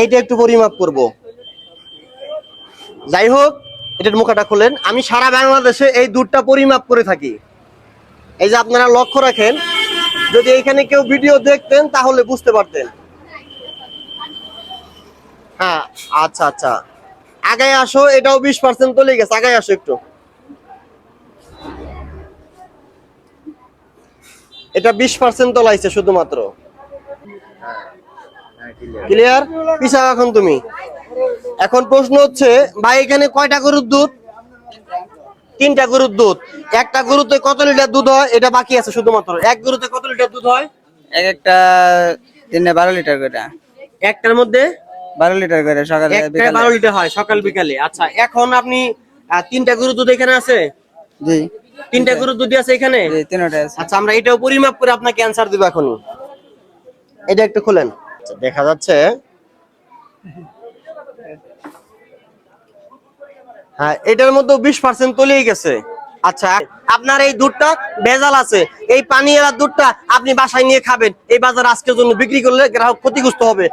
এইটা একটু পরিমাপ করব। যাই হোক, এটার মুখটা খোলেন। আমি সারা বাংলাদেশে এই দুধটা পরিমাপ করে থাকি। এই যে আপনারা লক্ষ্য রাখেন, যদি এখানে কেউ ভিডিও দেখতেন তাহলে বুঝতে পারতেন। হ্যাঁ, আচ্ছা আচ্ছা, আগায় আসো। এটাও 20% চলে গেছে, আগায় আসো একটু। এটা 20% তোলাইছে শুধুমাত্র। ক্লিয়ার? পিছা এখন তুমি। এখন প্রশ্ন হচ্ছে, ভাই এখানে কয়টা গরুর দুধ? 3টা গরুর দুধ। একটা গরুতে কত লিটার দুধ হয় এটা বাকি আছে শুধুমাত্র। এক গরুতে কত লিটার দুধ হয়? এক একটা দিনে 12 লিটার করে। একটার মধ্যে 12 লিটার করে সকালে একটা বিকালে। 12 লিটার হয় সকাল বিকালে। আচ্ছা, এখন আপনি 3টা গরুর দুধ এখানে আছে? জি 3টা গরুর দুধ আছে এখানে? জি, তিনটা আছে। আচ্ছা, আমরা এটাও পরিমাপ করে আপনাকে অ্যানসার দিব এখনই। এটা একটু খুলেন। আচ্ছা, দেখা যাচ্ছে। হ্যাঁ, এটার মধ্যে 20% তলিয়ে গেছে। আচ্ছা, আপনার এই দুধটা ভেজাল আছে। এই পানিওয়ালা দুধটা আপনি বাসায় নিয়ে খাবেন, এই বাজার আজকের জন্য বিক্রি করলে গ্রাহক ক্ষতিগ্রস্ত হবে।